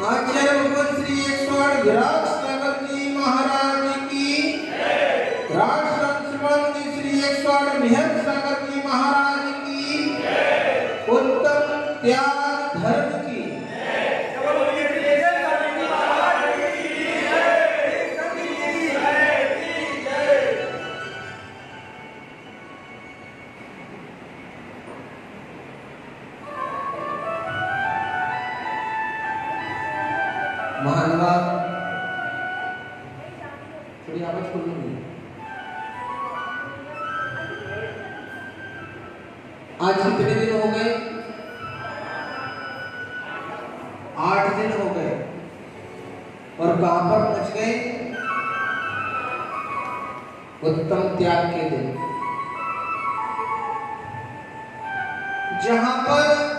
आचार्य भगवान श्री 108 विराट सागर जी महाराज की, राष्ट्र श्री 108 निहत सागर जी महाराज की, उत्तम त्याग धर्म की। महानवा थोड़ी आवाज खोलूंगी। आज कितने दिन हो गए? 8 दिन हो गए। और कहां पर पहुंच गए? उत्तम त्याग के दिन, जहां पर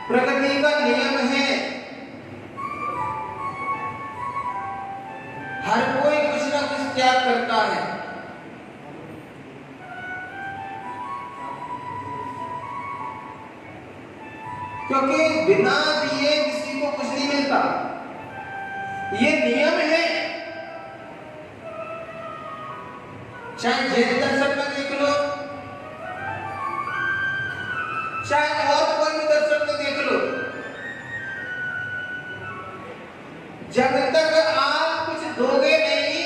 प्रकृति का नियम है, हर कोई कुछ ना कुछ त्याग करता है। क्योंकि बिना दिए किसी को कुछ नहीं मिलता, ये नियम है। चाहे जैन दर्शन में देख लो, चाहे और कोई भी दर्शन में देख लो, जब तक आप कुछ दोगे नहीं,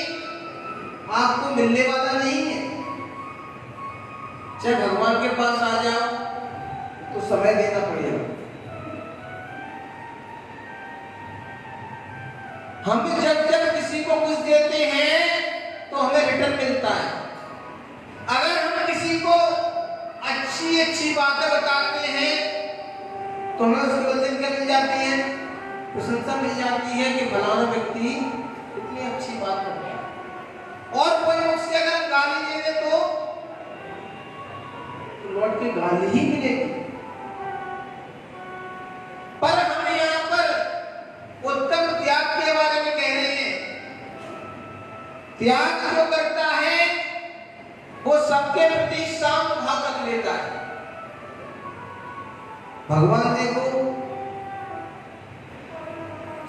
आपको मिलने वाला नहीं है। चाहे भगवान के पास आ जाओ तो समय देना पड़ेगा। हम जब जब किसी को कुछ देते हैं तो हमें रिटर्न मिलता है। अगर हम किसी को अच्छी अच्छी बातें बताते हैं तो हमें उसके बदले क्या मिल जाती है? प्रशंसा मिल जाती है कि फलाना व्यक्ति इतनी अच्छी बात कर रहा है। और कोई मुझसे अगर गाली दे दे तो लौट के गाली ही मिलेगी। पर हम यहाँ पर उत्तम त्याग के बारे में कह रहे हैं। त्याग जो करता है वो सबके प्रति साम भाव रख लेता है। भगवान देखो,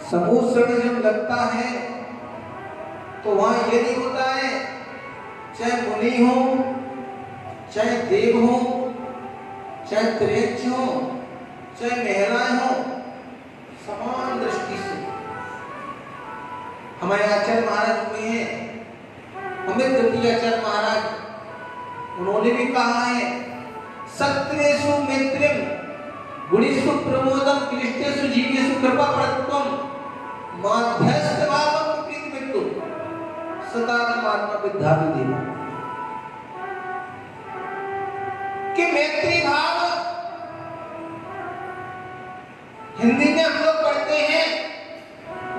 समूह शरण जब लगता है तो वहां ये नहीं होता है, चाहे मुनि हो, चाहे देव हो, चाहे त्रेच हो, चाहे महिलाएं हो, समान दृष्टि से। हमारे आचार्य महाराज हुए हैं, हमें द्वितीय आचार्य महाराज, उन्होंने भी कहा है, सत्रेषु मैत्रीम गुणेषु प्रमोदम क्लिष्टेषु जीवेषु कृपा प्रत्वम माध्यस्थभावं प्रीतिमित्तु सदात्मात्मा विद्याधि देव। कि मैत्री भाव हिंदी में हम लोग पढ़ते हैं,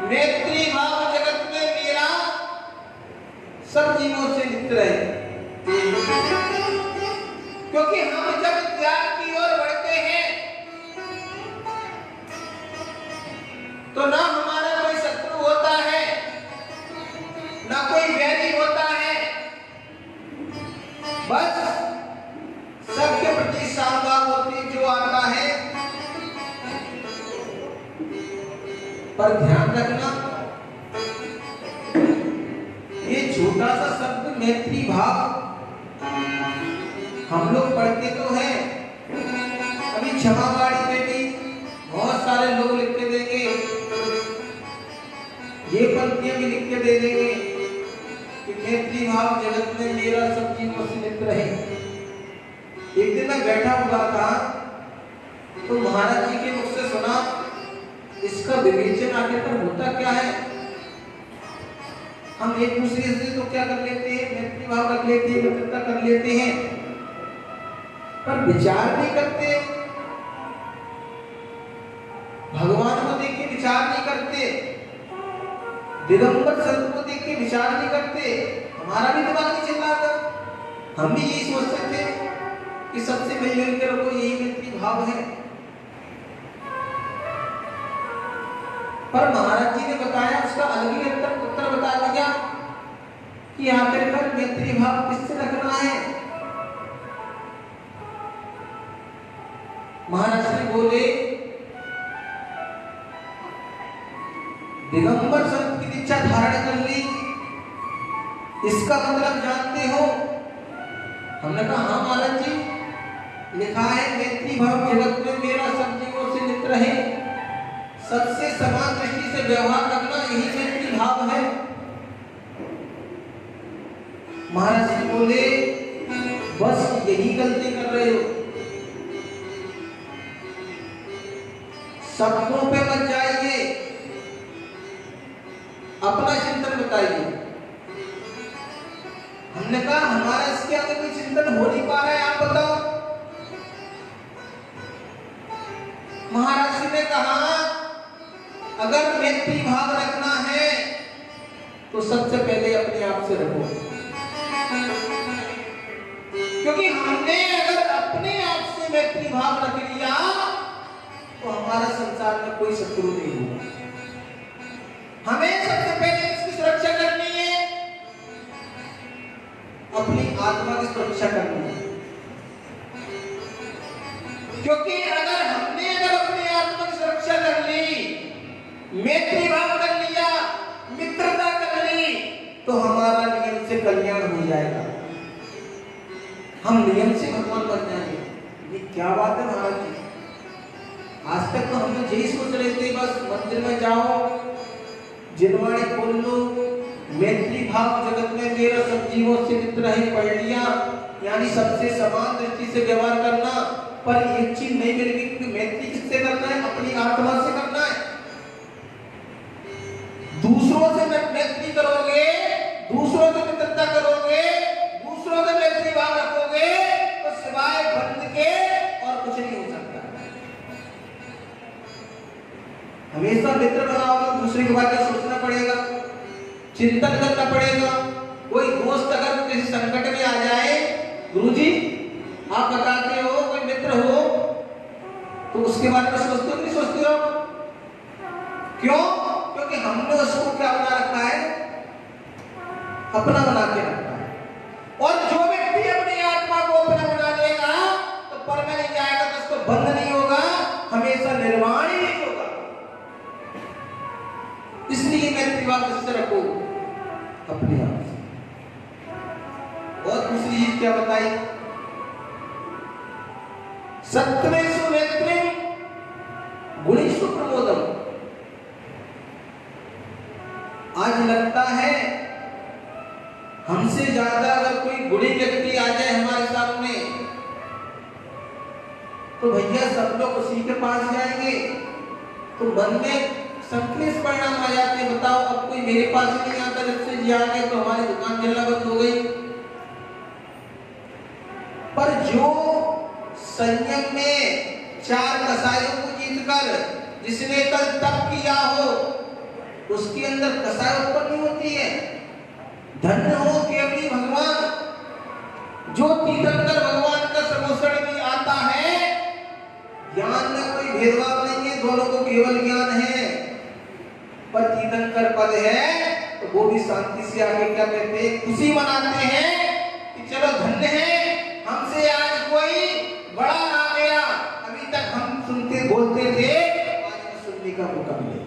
मैत्री भाव जगत में मेरा सब जीवों से मित्र है। क्योंकि हम जब त्याग की ओर बढ़ते हैं तो ना हमारा कोई शत्रु होता है, ना कोई वैरी होता है, बस सबके प्रति सामभाव होती जो आता है। पर ध्यान रखना, ये छोटा सा शब्द मैत्री भाव हम लोग पढ़ते तो हैं, अभी क्षमावाणी में भी बहुत सारे लोग लिख के देंगे, ये पंक्तियां भी लिख के दे देंगे कि मैत्री भाव जगत में मेरा सब जीवों से मित्र है। एक दिन मैं बैठा हुआ था तो महाराज जी के मुख से सुना, इसका विवेचन आखिरकार होता क्या है। हम एक दूसरे से तो क्या कर लेते हैं, मैत्री भाव रख लेते हैं, मित्रता कर लेते हैं, पर विचार नहीं करते, भगवान को देख के विचार नहीं करते, दिगंबर संत को देख के विचार नहीं करते। हमारा भी दिमाग नहीं चल रहा था, हम भी यही सोचते थे कि सबसे मिलजुल के रखो, यही मैत्री भाव है। पर महाराज जी ने बताया, उसका अलग ही उत्तर बता दिया कि आखिरकार मैत्री भाव किससे रखना है। महाराज जी बोले दिगंबर संत की दीक्षा धारण कर ली, इसका मतलब जानते हो? हमने कहा हाँ महाराज जी, लिखा है मैत्री भाव जगत में मेरा सब जीवों से मित्र है, सबसे समान दृष्टि से व्यवहार करना यही मैत्री भाव है। महाराज जी बोले बस यही गलती कर रहे हो, शब्दों पे मत जाइए, अपना चिंतन बताइए। हमने कहा हमारा इसके आगे कोई चिंतन हो नहीं पा रहा है, आप बताओ। महाराज जी ने कहा अगर मैत्री भाव रखना है तो सबसे पहले अपने आप से रखो, क्योंकि हमने अगर अपने आप से मैत्री भाव रख लिया तो हमारा संसार में कोई शत्रु नहीं होगा। हमें सबसे पहले इसकी सुरक्षा करनी है, अपनी आत्मा की सुरक्षा करनी है, क्योंकि अगर हमने अपनी आत्मा की सुरक्षा कर ली, मैत्री भाव कर लिया, मित्रता कर ली, तो हमारा नियम से कल्याण हो जाएगा, हम नियम से भगवान बन जाएंगे। ये क्या बात है महाराज जी, आज तक तो हम लोग यही सोच रहे थे बस मंदिर में जाओ, जिनवाणी बोल लो, मैत्री भाव जगत में मेरा सब जीवों से मित्र है, पढ़ लिया, यानी सबसे समान दृष्टि से व्यवहार करना। पर एक चीज नहीं मिलेगी, क्योंकि मैत्री किससे करना है? अपनी आत्मा से करना है। दूसरों से मैत्री करोगे, दूसरों से मित्रता करोगे, दूसरों से मैत्री भाव रखोगे तो सिवाय बंद के और कुछ नहीं हो सकता। हमेशा मित्र बनाओगे, दूसरे के बारे में सोचना पड़ेगा, चिंतन करना पड़ेगा। कोई दोस्त अगर किसी संकट में आ जाए, गुरुजी आप बताते हो कोई मित्र हो, तो उसके बारे में सोचते हो नहीं सोचते हो? क्यों? क्योंकि हमने उसको क्या बना रखा है? अपना बना के रखा है। और जो व्यक्ति अपनी आत्मा को अपना बना लेगा तो पर में नहीं जाएगा, तो उसको बंध नहीं होगा, हमेशा निर्वाण ही नहीं होगा। इसलिए मैत्री भाव किससे रखो? अपने आप से। और दूसरी चीज क्या बताई? सत्वेषु मैत्रीं गुणेषु प्रमोदम्। आज लगता है हमसे ज्यादा अगर कोई गुणी व्यक्ति आ जाए हमारे सामने तो भैया सब लोग उसी के पास जाएंगे, तो मन में संक्लेश परिणाम आ जाते हैं। बताओ, अब कोई मेरे पास ही नहीं आता, जब से जी आ गए तो हमारी दुकान चलना बंद हो गई। पर जो संयम में चार कसायों को जीतकर जिसने कल तप किया हो, उसके अंदर कसाय उत्पन्न नहीं होती है। धन्य हो केवली भगवान, जो तीर्थंकर भगवान का समोषण भी आता है। ज्ञान में कोई भेदभाव नहीं है, दोनों को केवल ज्ञान है। पर तीर्थंकर पद है तो वो भी शांति से आगे क्या कहते हैं? खुशी मनाते हैं कि चलो धन्य है, हमसे आज कोई बड़ा आ गया। अभी तक हम सुनते बोलते थे, आज सुनने का मौका मिले।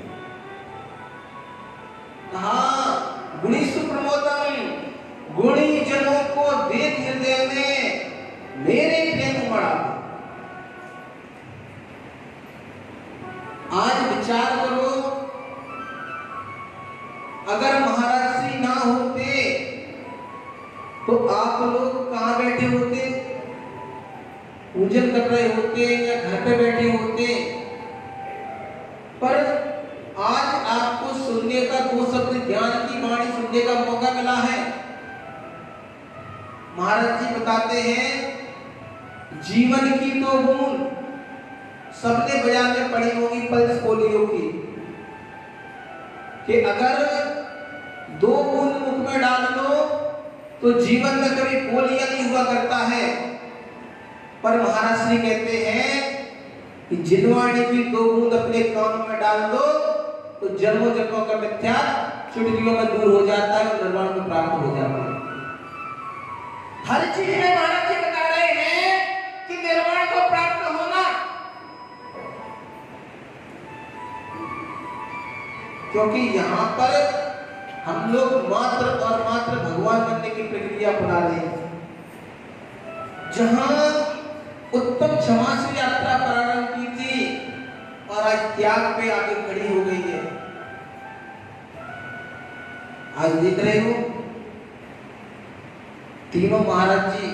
हाँ, गुणेषु प्रमोदम्, गुणी जनों को देख हृदय में मेरे प्रेम उमड़ा। आज विचार करो, अगर महाराज श्री ना होते तो आप लोग कहां बैठे होते? पूजन कर रहे होते या घर पे बैठे होते? पर आज आपको सुनने का, दो शब्द ज्ञान की वाणी सुनने का मौका मिला है। महाराज जी बताते हैं जीवन की दो बूंद, सबने बाजार में पड़ी होगी पल्स पोलियो की, कि अगर दो बूंद मुख में डाल लो तो जीवन में कभी पोलियो नहीं हुआ करता है। पर महाराज श्री कहते हैं कि जिनवाणी की दो बूंद अपने कानों में डाल दो तो जन्मों जन्मों का मिथ्या चुटकियों में दूर हो जाता है और निर्वाण को प्राप्त हो जाता है। हर चीज में महाराज जी बता रहे हैं कि निर्वाण को प्राप्त होना। क्योंकि यहाँ पर हम लोग मात्र और मात्र भगवान बनने की प्रक्रिया अपना रहे हैं। जहाँ उत्तम क्षमा से यात्रा प्रारंभ की थी और आज त्याग पे आगे खड़ी हो गई है। आज देख रहे हो तीनों महाराज जी,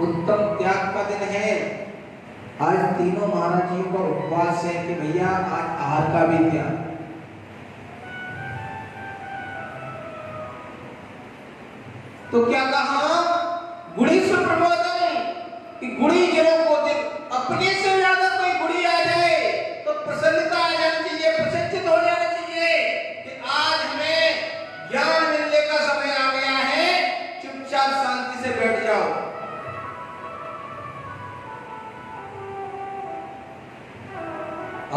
उत्तम त्याग का दिन है। आज तीनों महाराज जी का उपवास है कि भैया आज आहार का भी त्याग। तो क्या कहा गुणी सुप्रबोधन कि गुणी जनों को अपने से ज्यादा कोई गुणी आ जाए तो प्रसन्नता आ जानी चाहिए, प्रसन्नचित हो जाना चाहिए कि आज हमें ज्ञान मिलने का समय आ गया है, चुपचाप शांति से बैठ जाओ।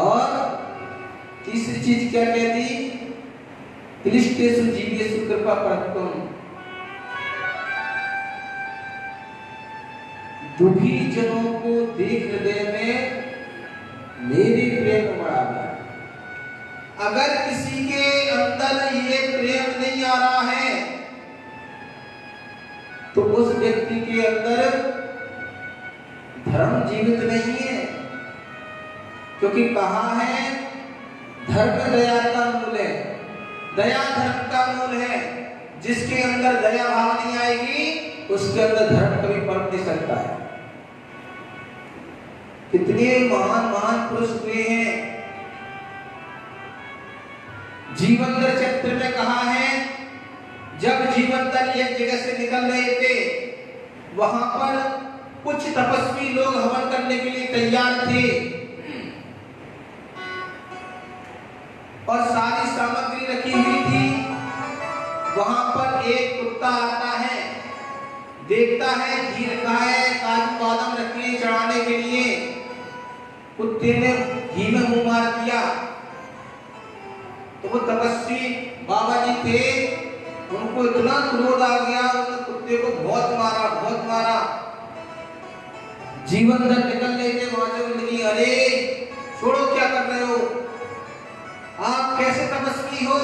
और तीसरी चीज क्या कहती, क्लिष्टेषु जीवेषु कृपा प्रत्यम, दुखी जनों को देख हृदय में मेरी प्रेम बढ़ा गया। अगर किसी के अंदर ये प्रेम नहीं आ रहा है तो उस व्यक्ति के अंदर धर्म जीवित नहीं है। क्योंकि कहा है धर्म दया का मूल है, दया धर्म का मूल है। जिसके अंदर दया भाव नहीं आएगी उसके अंदर धर्म कभी पनप नहीं सकता है। कितने महान महान पुरुष हुए हैं। जीवनदर चरित्र में कहा है जब जीवनदर एक जगह से निकल रहे थे वहां पर कुछ तपस्वी लोग हवन करने के लिए तैयार थे और सारी सामग्री रखी हुई थी। वहां पर एक कुत्ता आता है, देखता है घी रखा है, काजू बादाम रखे हैं चढ़ाने के लिए। कुत्ते ने घी में मुंह मार दिया तो वो तपस्वी बाबा जी थे, उनको इतना क्रोध आ गया, उन्होंने कुत्ते को बहुत मारा, बहुत मारा। जीवनदर निकल रहे थे वहां से, उन्होंने अरे छोड़ो क्या कर रहे हो, आप कैसे तपस्वी हो,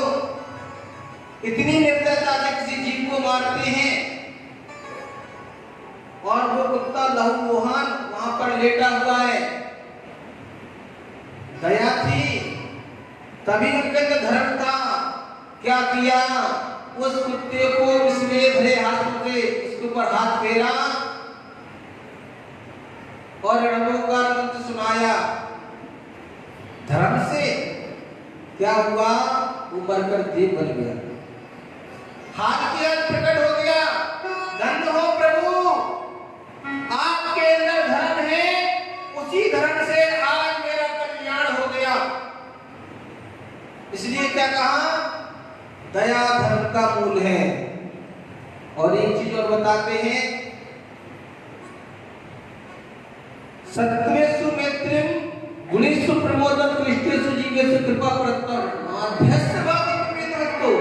इतनी निर्दयता से किसी जीव को मारते हैं। और वो कुत्ता लहूलुहान वहां पर लेटा हुआ है। दया थी तभी उनके अंदर धर्म था। क्या किया, उस कुत्ते को इसलिए भरे हाथों से इसके ऊपर हाथ फेरा और रणोकार मंत्र सुनाया। धर्म से क्या हुआ, वो मरकर देव बन गया, हाथ के अंदर प्रकट हो गया। धन्य हो प्रभु, आपके अंदर धर्म है, उसी धर्म से आज मेरा कल्याण हो गया। इसलिए क्या कहा, दया धर्म का मूल है। और एक चीज और बताते हैं, सत्वेषु मैत्रीम गुणेषु प्रमोदम क्लिष्टेषु जीवेषु कृपा प्रत्यम माध्यस्थभावे प्रवेदवत्तो।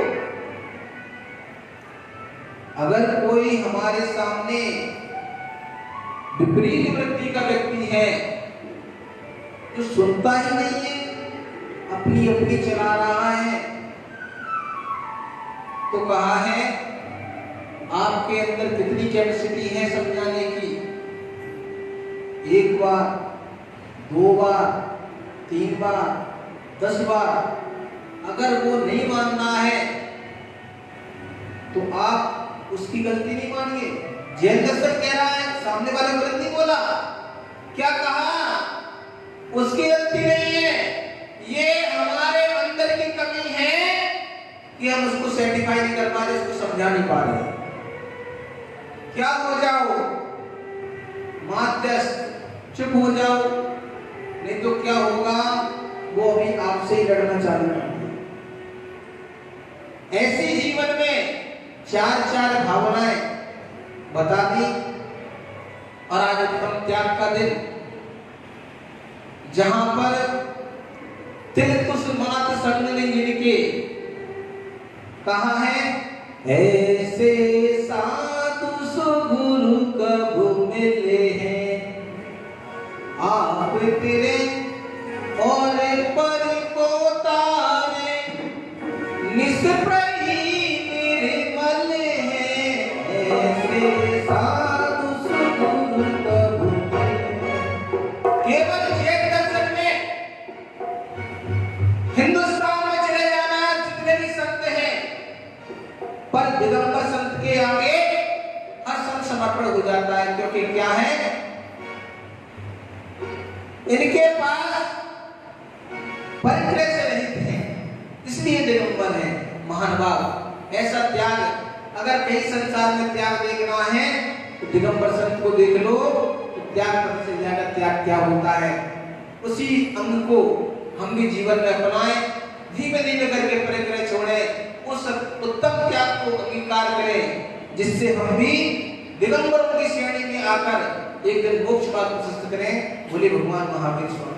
अगर कोई हमारे सामने विपरीत वृत्ति का व्यक्ति है जो सुनता ही नहीं है, अपनी अपनी चला रहा है, तो कहा है आपके अंदर कितनी कैपेसिटी है समझाने की। एक बार, दो बार, 3 बार, 10 बार, अगर वो नहीं मानना है तो आप उसकी गलती नहीं मानिए। जैन दर्शन कह रहा है, सामने वाले गलत नहीं बोला, क्या कहा, उसकी गलती नहीं है, ये हमारे अंदर की कमी है कि हम उसको सेटिस्फाई नहीं कर पा रहे, उसको समझा नहीं पा रहे। क्या हो जाओ, मध्यस्थ चुप हो जाओ, नहीं तो क्या होगा, वो अभी आपसे ही लड़ना चालू कर देगा। ऐसे जीवन में 4 भावनाएं बता दी। और आज उत्तम त्याग का दिन, जहां पर तिल तुस मात संग नहीं जिनके, कहा है ऐसे साधु सुगुरु कब मिले हैं, आप तेरे और पर को के क्या है, इनके पास परिग्रह से रहित है, इसलिए दिगंबर है। महान भाव ऐसा त्याग, अगर कहीं संसार में त्याग देखना है तो दिगंबर संत को देख लो, तो त्याग करने से ज्यादा त्याग क्या होता है। उसी अंग को हम भी जीवन में अपनाएं, धीमे धीमे करके परिग्रह छोड़े, उस उत्तम त्याग को अंगीकार करें, जिससे हम भी दिगंबरों की श्रेणी में आकर एक दिन मोक्ष मार्ग प्रशस्त करें। बोले भगवान महावीर स्वामी।